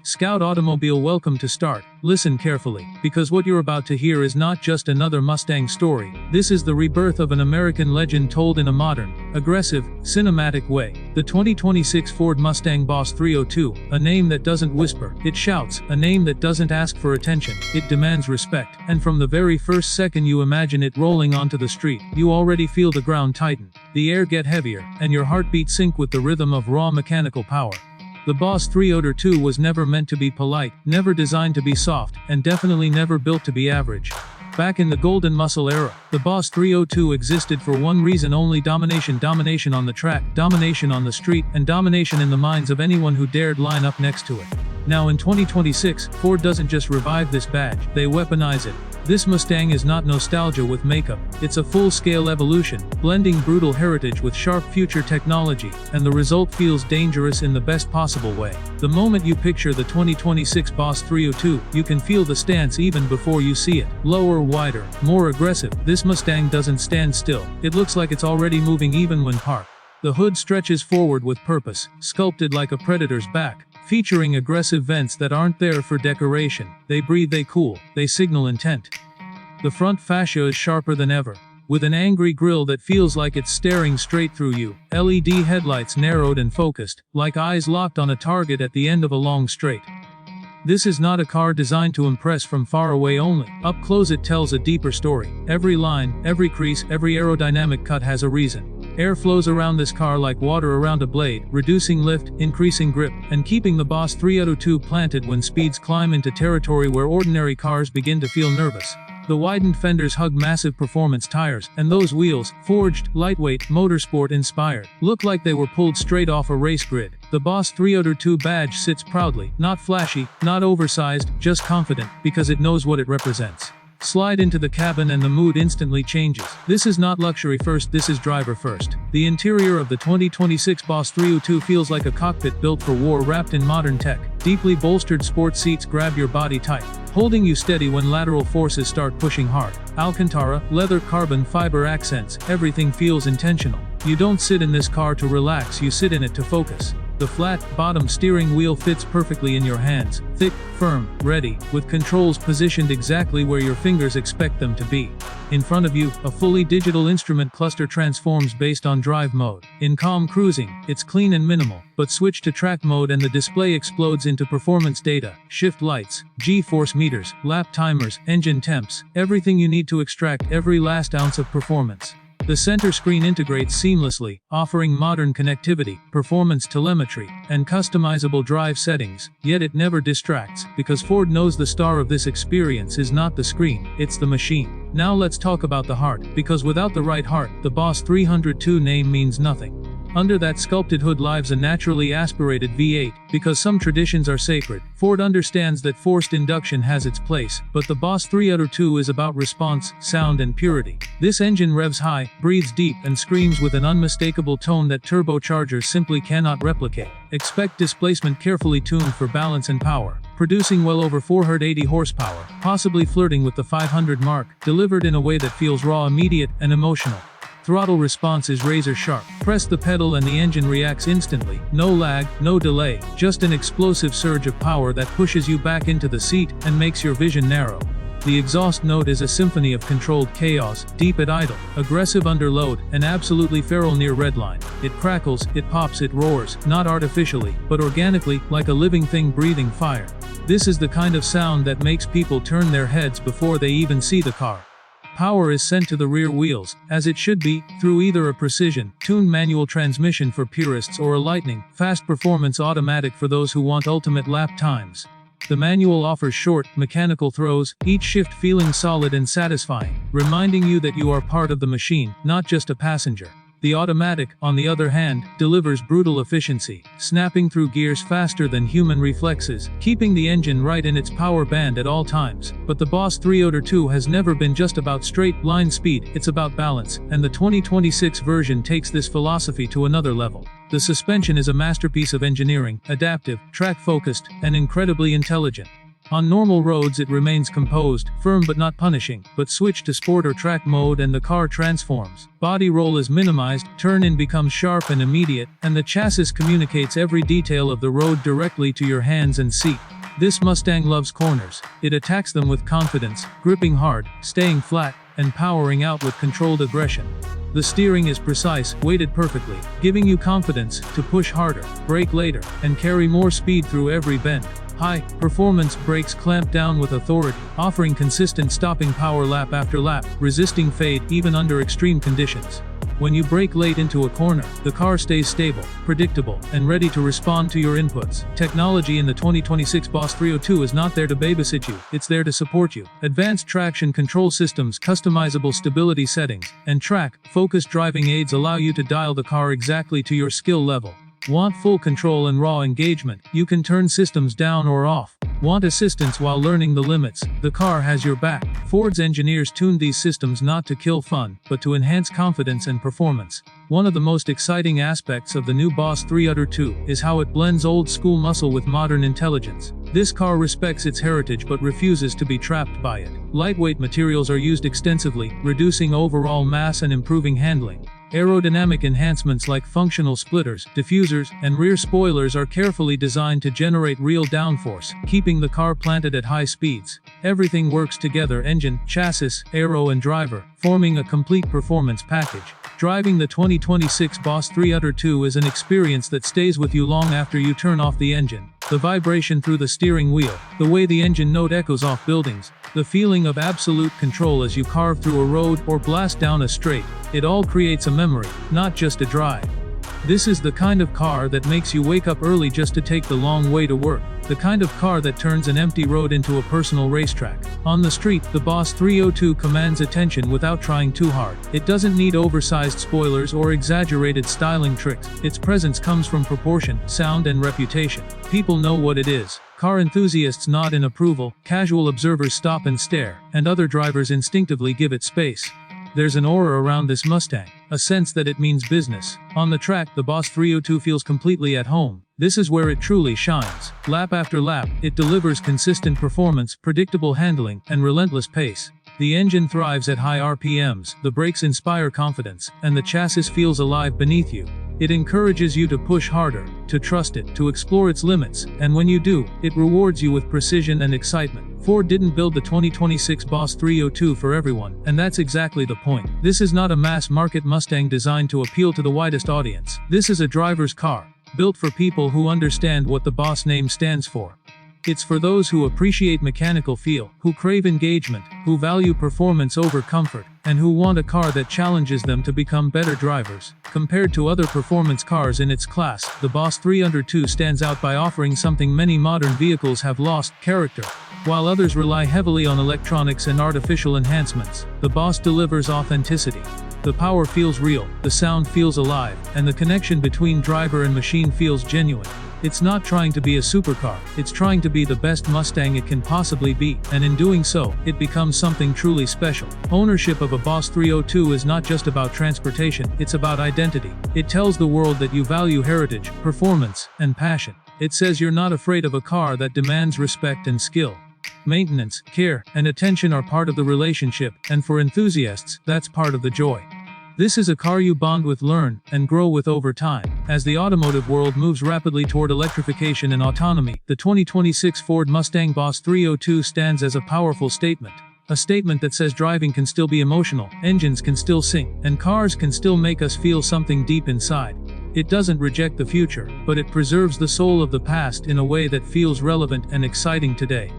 Scout Automobile, welcome to Start. Listen carefully, because what you're about to hear is not just another Mustang story. This is the rebirth of an American legend told in a modern, aggressive, cinematic way. The 2026 Ford Mustang Boss 302, a name that doesn't whisper, it shouts, a name that doesn't ask for attention, it demands respect. And from the very first second you imagine it rolling onto the street, you already feel the ground tighten, the air get heavier, and your heartbeat sync with the rhythm of raw mechanical power. The Boss 302 was never meant to be polite, never designed to be soft, and definitely never built to be average. Back in the golden muscle era, the Boss 302 existed for one reason only: domination. Domination on the track, domination on the street, and domination in the minds of anyone who dared line up next to it. Now in 2026, Ford doesn't just revive this badge, they weaponize it. This Mustang is not nostalgia with makeup, it's a full-scale evolution, blending brutal heritage with sharp future technology, and the result feels dangerous in the best possible way. The moment you picture the 2026 Boss 302, you can feel the stance even before you see it. Lower, wider, more aggressive. This Mustang doesn't stand still, it looks like it's already moving even when parked. The hood stretches forward with purpose, sculpted like a predator's back, featuring aggressive vents that aren't there for decoration. They breathe, they cool, they signal intent. The front fascia is sharper than ever, with an angry grille that feels like it's staring straight through you. LED headlights narrowed and focused, like eyes locked on a target at the end of a long straight. This is not a car designed to impress from far away only. Up close it tells a deeper story. Every line, every crease, every aerodynamic cut has a reason. Air flows around this car like water around a blade, reducing lift, increasing grip, and keeping the Boss 302 planted when speeds climb into territory where ordinary cars begin to feel nervous. The widened fenders hug massive performance tires, and those wheels, forged, lightweight, motorsport inspired, look like they were pulled straight off a race grid. The Boss 302 badge sits proudly, not flashy, not oversized, just confident, because it knows what it represents. Slide into the cabin and the mood instantly changes. This is not luxury first, this is driver first. The interior of the 2026 Boss 302 feels like a cockpit built for war wrapped in modern tech. Deeply bolstered sports seats grab your body tight, holding you steady when lateral forces start pushing hard. Alcantara, leather, carbon fiber accents, everything feels intentional. You don't sit in this car to relax, you sit in it to focus. The flat, bottom steering wheel fits perfectly in your hands, thick, firm, ready, with controls positioned exactly where your fingers expect them to be. In front of you, a fully digital instrument cluster transforms based on drive mode. In calm cruising, it's clean and minimal, but switch to track mode and the display explodes into performance data, shift lights, G-force meters, lap timers, engine temps, everything you need to extract every last ounce of performance. The center screen integrates seamlessly, offering modern connectivity, performance telemetry, and customizable drive settings, yet it never distracts, because Ford knows the star of this experience is not the screen, it's the machine. Now let's talk about the heart, because without the right heart, the Boss 302 name means nothing. Under that sculpted hood lives a naturally aspirated V8, because some traditions are sacred. Ford understands that forced induction has its place, but the Boss 302 is about response, sound, and purity. This engine revs high, breathes deep, and screams with an unmistakable tone that turbochargers simply cannot replicate. Expect displacement carefully tuned for balance and power, producing well over 480 horsepower, possibly flirting with the 500 mark, delivered in a way that feels raw, immediate, and emotional. Throttle response is razor sharp. Press the pedal and the engine reacts instantly. No lag, no delay, just an explosive surge of power that pushes you back into the seat and makes your vision narrow. The exhaust note is a symphony of controlled chaos, deep at idle, aggressive under load, and absolutely feral near redline. It crackles, it pops, it roars, not artificially, but organically, like a living thing breathing fire. This is the kind of sound that makes people turn their heads before they even see the car. Power is sent to the rear wheels, as it should be, through either a precision-tuned manual transmission for purists or a lightning, fast performance automatic for those who want ultimate lap times. The manual offers short, mechanical throws, each shift feeling solid and satisfying, reminding you that you are part of the machine, not just a passenger. The automatic, on the other hand, delivers brutal efficiency, snapping through gears faster than human reflexes, keeping the engine right in its power band at all times. But the Boss 302 has never been just about straight line speed, it's about balance, and the 2026 version takes this philosophy to another level. The suspension is a masterpiece of engineering, adaptive, track-focused, and incredibly intelligent. On normal roads it remains composed, firm but not punishing, but switch to sport or track mode and the car transforms. Body roll is minimized, turn-in becomes sharp and immediate, and the chassis communicates every detail of the road directly to your hands and seat. This Mustang loves corners. It attacks them with confidence, gripping hard, staying flat, and powering out with controlled aggression. The steering is precise, weighted perfectly, giving you confidence to push harder, brake later, and carry more speed through every bend. High-performance brakes clamp down with authority, offering consistent stopping power lap after lap, resisting fade even under extreme conditions. When you brake late into a corner, the car stays stable, predictable, and ready to respond to your inputs. Technology in the 2026 Boss 302 is not there to babysit you, it's there to support you. Advanced traction control systems, customizable stability settings, and track-focused driving aids allow you to dial the car exactly to your skill level. Want full control and raw engagement? You can turn systems down or off. Want assistance while learning the limits? The car has your back. Ford's engineers tuned these systems not to kill fun, but to enhance confidence and performance. One of the most exciting aspects of the new Boss 302 is how it blends old-school muscle with modern intelligence. This car respects its heritage but refuses to be trapped by it. Lightweight materials are used extensively, reducing overall mass and improving handling. Aerodynamic enhancements like functional splitters, diffusers, and rear spoilers are carefully designed to generate real downforce, keeping the car planted at high speeds. Everything works together: engine, chassis, aero, and driver, forming a complete performance package. Driving the 2026 Boss 302 is an experience that stays with you long after you turn off the engine. The vibration through the steering wheel, the way the engine note echoes off buildings, the feeling of absolute control as you carve through a road or blast down a straight, it all creates a memory, not just a drive. This is the kind of car that makes you wake up early just to take the long way to work. The kind of car that turns an empty road into a personal racetrack. On the street, the Boss 302 commands attention without trying too hard. It doesn't need oversized spoilers or exaggerated styling tricks. Its presence comes from proportion, sound, and reputation. People know what it is. Car enthusiasts nod in approval, casual observers stop and stare, and other drivers instinctively give it space. There's an aura around this Mustang, a sense that it means business. On the track, the Boss 302 feels completely at home. This is where it truly shines. Lap after lap, it delivers consistent performance, predictable handling, and relentless pace. The engine thrives at high RPMs, the brakes inspire confidence, and the chassis feels alive beneath you. It encourages you to push harder, to trust it, to explore its limits, and when you do, it rewards you with precision and excitement. Ford didn't build the 2026 Boss 302 for everyone, and that's exactly the point. This is not a mass-market Mustang designed to appeal to the widest audience. This is a driver's car, built for people who understand what the Boss name stands for. It's for those who appreciate mechanical feel, who crave engagement, who value performance over comfort, and who want a car that challenges them to become better drivers. Compared to other performance cars in its class, the Boss 302 stands out by offering something many modern vehicles have lost: character. While others rely heavily on electronics and artificial enhancements, the Boss delivers authenticity. The power feels real, the sound feels alive, and the connection between driver and machine feels genuine. It's not trying to be a supercar, it's trying to be the best Mustang it can possibly be, and in doing so, it becomes something truly special. Ownership of a Boss 302 is not just about transportation, it's about identity. It tells the world that you value heritage, performance, and passion. It says you're not afraid of a car that demands respect and skill. Maintenance, care, and attention are part of the relationship, and for enthusiasts, that's part of the joy. This is a car you bond with, learn, and grow with over time. As the automotive world moves rapidly toward electrification and autonomy, the 2026 Ford Mustang Boss 302 stands as a powerful statement. A statement that says driving can still be emotional, engines can still sing, and cars can still make us feel something deep inside. It doesn't reject the future, but it preserves the soul of the past in a way that feels relevant and exciting today.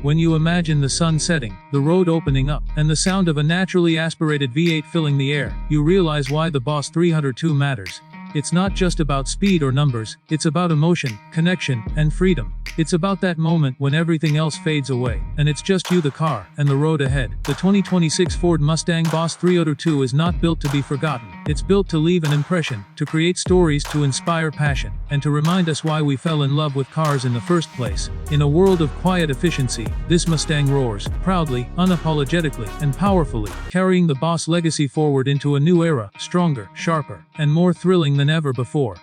When you imagine the sun setting, the road opening up, and the sound of a naturally aspirated V8 filling the air, you realize why the Boss 302 matters. It's not just about speed or numbers, it's about emotion, connection, and freedom. It's about that moment when everything else fades away, and it's just you, the car, and the road ahead. The 2026 Ford Mustang Boss 302 is not built to be forgotten. It's built to leave an impression, to create stories, to inspire passion, and to remind us why we fell in love with cars in the first place. In a world of quiet efficiency, this Mustang roars, proudly, unapologetically, and powerfully, carrying the Boss legacy forward into a new era, stronger, sharper, and more thrilling than ever before.